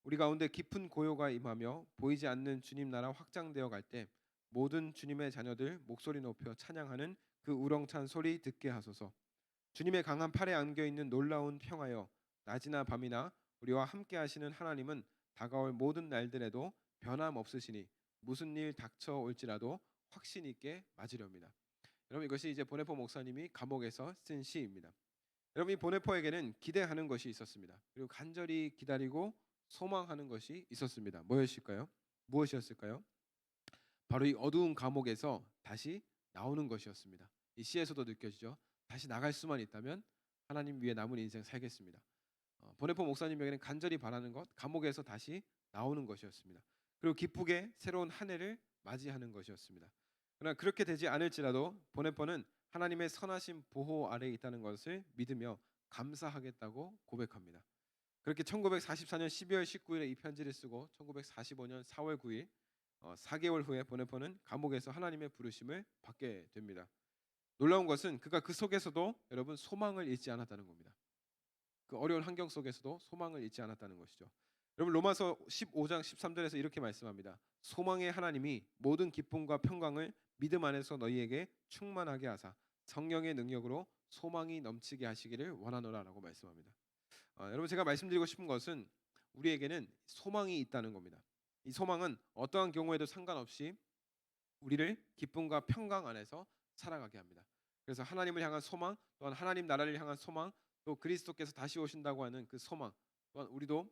우리 가운데 깊은 고요가 임하며 보이지 않는 주님 나라 확장되어 갈 때 모든 주님의 자녀들 목소리 높여 찬양하는 그 우렁찬 소리 듣게 하소서. 주님의 강한 팔에 안겨 있는 놀라운 평화여 낮이나 밤이나 우리와 함께 하시는 하나님은 다가올 모든 날들에도 변함없으시니 무슨 일 닥쳐올지라도 확신 있게 맞으렵니다. 여러분 이것이 이제 보네퍼 목사님이 감옥에서 쓴 시입니다. 여러분 이 보네퍼에게는 기대하는 것이 있었습니다. 그리고 간절히 기다리고 소망하는 것이 있었습니다. 무엇이었을까요? 바로 이 어두운 감옥에서 다시 나오는 것이었습니다. 이 시에서도 느껴지죠. 다시 나갈 수만 있다면 하나님 위에 남은 인생 살겠습니다. 보네퍼 목사님에게는 간절히 바라는 것, 감옥에서 다시 나오는 것이었습니다. 그리고 기쁘게 새로운 한 해를 맞이하는 것이었습니다. 그러나 그렇게 되지 않을지라도 보네퍼는 하나님의 선하신 보호 아래에 있다는 것을 믿으며 감사하겠다고 고백합니다. 그렇게 1944년 12월 19일에 이 편지를 쓰고 1945년 4월 9일 4개월 후에 보네퍼는 감옥에서 하나님의 부르심을 받게 됩니다. 놀라운 것은 그가 그 속에서도 여러분 소망을 잃지 않았다는 겁니다. 그 어려운 환경 속에서도 소망을 잃지 않았다는 것이죠. 여러분 로마서 15장 13절에서 이렇게 말씀합니다. 소망의 하나님이 모든 기쁨과 평강을 믿음 안에서 너희에게 충만하게 하사 성령의 능력으로 소망이 넘치게 하시기를 원하노라라고 말씀합니다. 여러분 제가 말씀드리고 싶은 것은 우리에게는 소망이 있다는 겁니다. 이 소망은 어떠한 경우에도 상관없이 우리를 기쁨과 평강 안에서 살아가게 합니다. 그래서 하나님을 향한 소망, 또한 하나님 나라를 향한 소망, 또 그리스도께서 다시 오신다고 하는 그 소망, 또한 우리도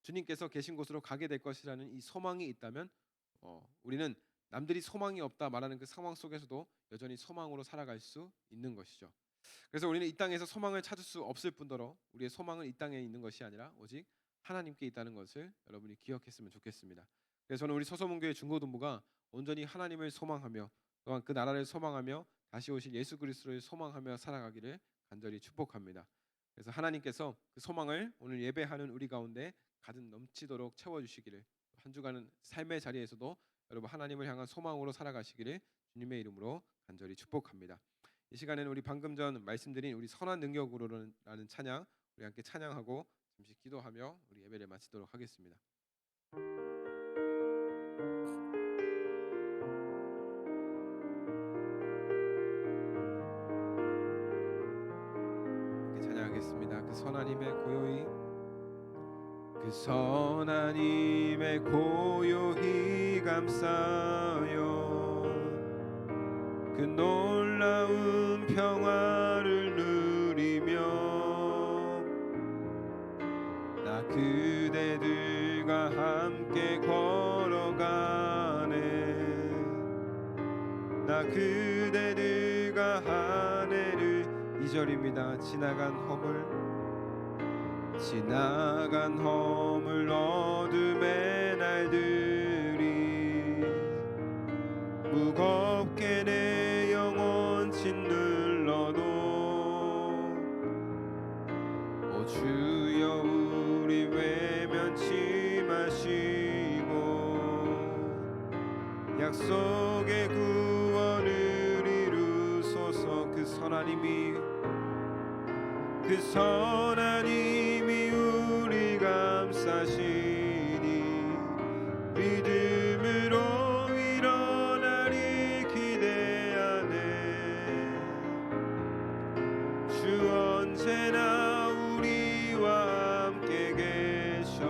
주님께서 계신 곳으로 가게 될 것이라는 이 소망이 있다면 우리는 남들이 소망이 없다 말하는 그 상황 속에서도 여전히 소망으로 살아갈 수 있는 것이죠. 그래서 우리는 이 땅에서 소망을 찾을 수 없을 뿐더러 우리의 소망은 이 땅에 있는 것이 아니라 오직 하나님께 있다는 것을 여러분이 기억했으면 좋겠습니다. 그래서 저는 우리 서소문교회 중고등부가 온전히 하나님을 소망하며 또한 그 나라를 소망하며 다시 오실 예수 그리스도를 소망하며 살아가기를 간절히 축복합니다. 그래서 하나님께서 그 소망을 오늘 예배하는 우리 가운데 가득 넘치도록 채워주시기를, 한 주간은 삶의 자리에서도 여러분 하나님을 향한 소망으로 살아가시기를 주님의 이름으로 간절히 축복합니다. 이 시간에는 우리 방금 전 말씀드린 우리 선한 능력으로라는 찬양 우리 함께 찬양하고 잠시 기도하며 우리 예배를 마치도록 하겠습니다. 함께 찬양하겠습니다. 그 선하님의 고요히, 그 선하님의 고요히 감싸요 그 놀라운 평화를 누리며 나 그대들과 함께 걸어가네 나 그대들과 한 해를 2절입니다. 지나간 허물 어둠의 날들이 무겁게 내 영혼 짓눌러도 오 주여 우리 외면치 마시고 약속의 구원을 이루소서. 그 선하님이 우리 감싸시니 믿음으로 일어나리 기대하네 주 언제나 우리와 함께 계셔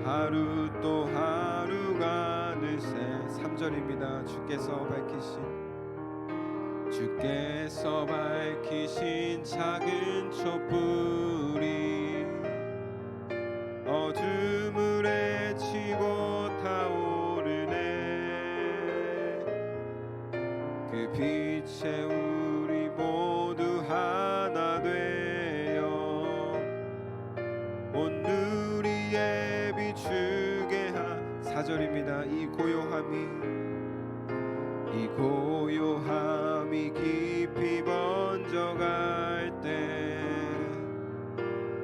하루 또 하루가 늘새 3절입니다. 주께서 밝히신 작은 촛불이 어둠을 헤치고 타오르네 그 빛에 우리 모두 하나 되어 온 누리에 비추게 4절입니다. 이 고요함이 깊이 번져갈 때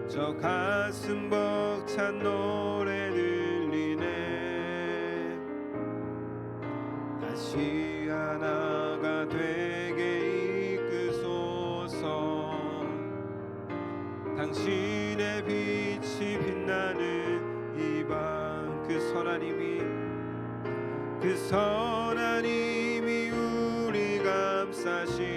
저 가슴 벅찬 노래 들리네 다시 하나가 되게 이끄소서 당신의 빛이 빛나는 이 밤 그 선하님이 우리 감싸시니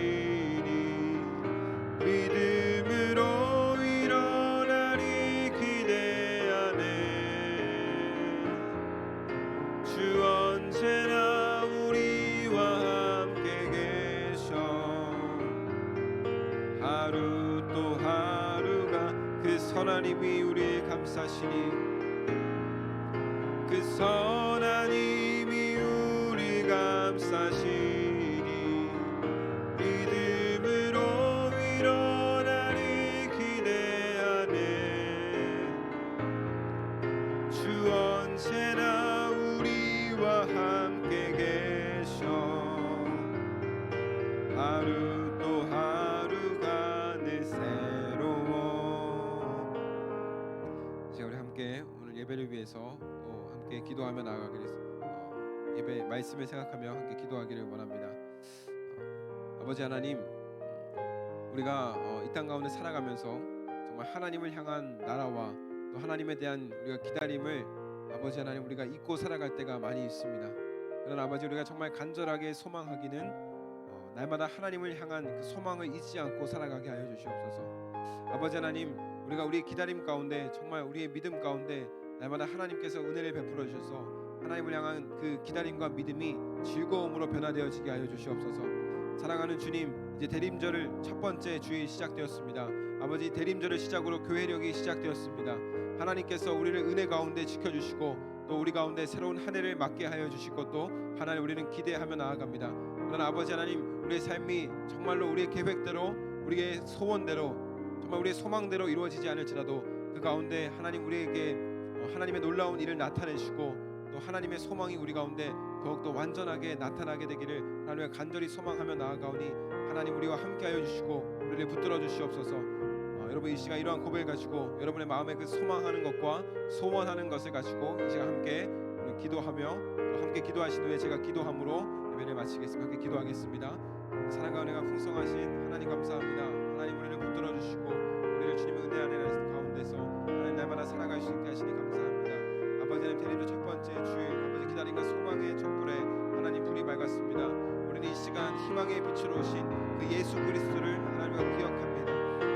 믿음으로 일어나리 기대하네 주 언제나 우리와 함께 계셔 하루 또 하루가 그 선하님이 우리 감싸시니 그 선하님이 우리 감싸시니 믿음으로 일어나리 기대하네 주 언제나 우리와 함께 계셔 하루 또 하루가 늘 새로워. 이제 우리 함께 오늘 예배를 위해서 함께 기도하며 나아가기를 예배 말씀을 생각하며 함께 기도하기를 원합니다. 아버지 하나님, 우리가 이 땅 가운데 살아가면서 정말 하나님을 향한 나라와 또 하나님에 대한 우리가 기다림을 아버지 하나님 우리가 잊고 살아갈 때가 많이 있습니다. 그러나 아버지 우리가 정말 간절하게 소망하기는 날마다 하나님을 향한 그 소망을 잊지 않고 살아가게 하여 주시옵소서. 아버지 하나님, 우리가 우리의 기다림 가운데 정말 우리의 믿음 가운데 날마다 하나님께서 은혜를 베풀어 주셔서 하나님을 향한 그 기다림과 믿음이 즐거움으로 변화되어지게 하여 주시옵소서. 사랑하는 주님, 이제 대림절을 첫 번째 주일 시작되었습니다. 아버지 대림절을 시작으로 교회력이 시작되었습니다. 하나님께서 우리를 은혜 가운데 지켜주시고 또 우리 가운데 새로운 한 해를 맞게 하여 주시고 또 하나님 우리는 기대하며 나아갑니다. 그러나 아버지 하나님 우리의 삶이 정말로 우리의 계획대로 우리의 소원대로 정말 우리의 소망대로 이루어지지 않을지라도 그 가운데 하나님 우리에게 하나님의 놀라운 일을 나타내시고 또 하나님의 소망이 우리 가운데 더욱더 완전하게 나타나게 되기를 하나님과 간절히 소망하며 나아가오니 하나님 우리와 함께하여 주시고 우리를 붙들어 주시옵소서. 여러분 이 시간 이러한 고백을 가지고 여러분의 마음에 그 소망하는 것과 소원하는 것을 가지고 이 시간 함께 우리 기도하며 또 함께 기도하신 후에 제가 기도함으로 예배를 마치겠습니다. 함께 기도하겠습니다. 사랑과 은혜가 풍성하신 하나님 감사합니다. 하나님 우리를 붙들어 주시고 우리를 주님의 은혜 안에 가운데서 하나님 날마다 살아갈 수 있게 하시니 감사합니다. 아버지 하나님 대리도 첫 번째 주일 아버지 기다림과 소망의 촛불에 하나님 불이 밝았습니다. 우리는 이 시간 희망의 빛으로 오신 그 예수 그리스도를 하나님과 기억합니다.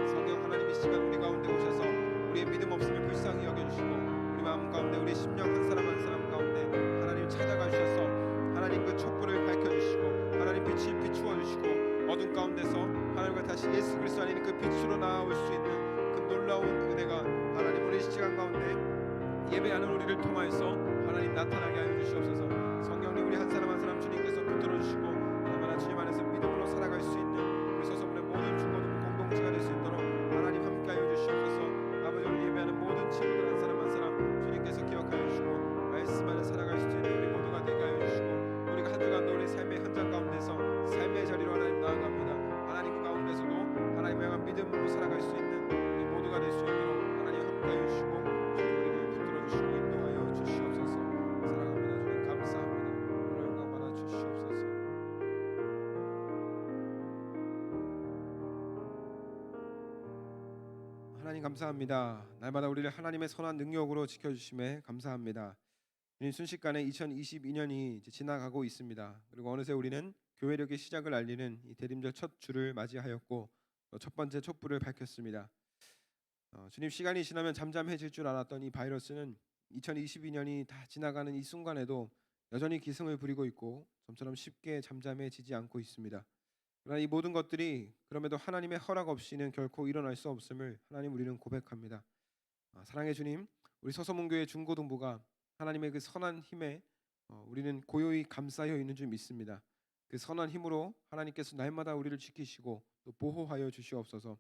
성령 하나님 이 시간 우리 가운데 오셔서 우리의 믿음 없음을 불쌍히 여겨주시고 우리 마음 가운데 우리 심령 한 사람 한 사람 가운데 하나님 찾아가주셔서 하나님 그 촛불을 밝혀주시고 하나님 빛이 비추어 주시고 어둠 가운데서 하나님과 다시 예수 그리스도 안에 그 빛으로 나아올 수 있는 그 놀라운 은혜가 하나님 우리 시간 가운데 예배하는 우리를 통하여서 하나님 나타나게 하여 주시옵소서. 성령님 우리 한 사람 한 사람 주님께서 붙들어 주시고 얼마나 주님 안에서 믿음으로 살아갈 수 있는 우리 소서문의 모든 중고등 공동체가 될 수 있도록 하나님 함께하여 주시옵소서. 아버지 오늘 예배하는 모든 친구들 한 사람 한 사람 주님께서 기억하여 주시고 말씀 안에 살아갈 수 있는 우리 모두가 되게 하여 주시고 우리가 한 주간도 우리 삶의 현장 가운데서 삶의 자리로 하나님 나아갑니다. 하나님 그 가운데서도 하나님을 향한 믿음으로 살아갈 수 있는 우리 모두가 될 수 있도록 하나님 함께하여 주시고 주님 우리를 붙들어 주시고 인도하여 주시옵소서. 사랑합니다. 주님 감사합니다. 오늘 영광 받아 주시옵소서. 하나님 감사합니다. 날마다 우리를 하나님의 선한 능력으로 지켜주심에 감사합니다. 주님 순식간에 2022년이 이제 지나가고 있습니다. 그리고 어느새 우리는 교회력의 시작을 알리는 이 대림절 첫 주를 맞이하였고 또 첫 번째 촛불을 밝혔습니다. 주님 시간이 지나면 잠잠해질 줄 알았던 이 바이러스는 2022년이 다 지나가는 이 순간에도 여전히 기승을 부리고 있고 좀처럼 쉽게 잠잠해지지 않고 있습니다. 그러나 이 모든 것들이 그럼에도 하나님의 허락 없이는 결코 일어날 수 없음을 하나님 우리는 고백합니다. 사랑의 주님, 우리 서서문교회 중고등부가 하나님의 그 선한 힘에 우리는 고요히 감싸여 있는 줄 믿습니다. 그 선한 힘으로 하나님께서 날마다 우리를 지키시고 또 보호하여 주시옵소서.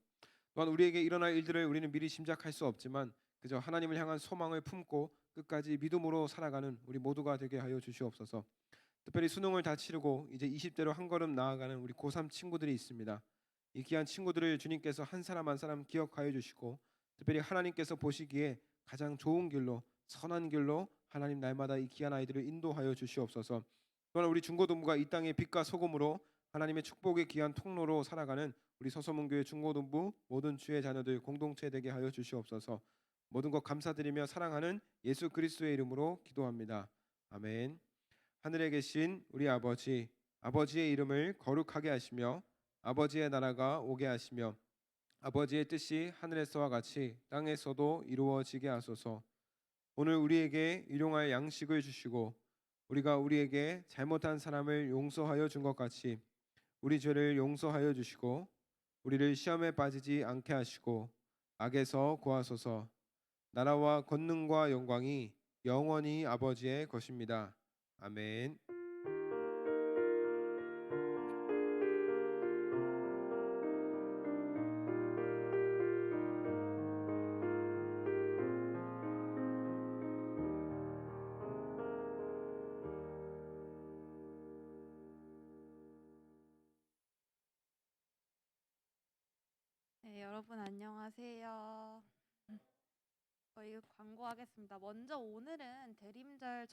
또한 우리에게 일어날 일들을 우리는 미리 짐작할 수 없지만 그저 하나님을 향한 소망을 품고 끝까지 믿음으로 살아가는 우리 모두가 되게 하여 주시옵소서. 특별히 수능을 다 치르고 이제 20대로 한 걸음 나아가는 우리 고3 친구들이 있습니다. 이 귀한 친구들을 주님께서 한 사람 한 사람 기억하여 주시고 특별히 하나님께서 보시기에 가장 좋은 길로 선한 길로 하나님 날마다 이 귀한 아이들을 인도하여 주시옵소서. 또한 우리 중고등부가 이 땅의 빛과 소금으로 하나님의 축복의 귀한 통로로 살아가는 우리 서서문교회 중고등부 모든 주의 자녀들 공동체 되게 하여 주시옵소서. 모든 것 감사드리며 사랑하는 예수 그리스도의 이름으로 기도합니다. 아멘. 하늘에 계신 우리 아버지, 아버지의 이름을 거룩하게 하시며 아버지의 나라가 오게 하시며 아버지의 뜻이 하늘에서와 같이 땅에서도 이루어지게 하소서. 오늘 우리에게 일용할 양식을 주시고 우리가 우리에게 잘못한 사람을 용서하여 준 것 같이 우리 죄를 용서하여 주시고 우리를 시험에 빠지지 않게 하시고 악에서 구하소서. 나라와 권능과 영광이 영원히 아버지의 것입니다. 아멘. 네, 여러분 안녕하세요. 저희 광고하겠습니다. 먼저 오늘은 대림절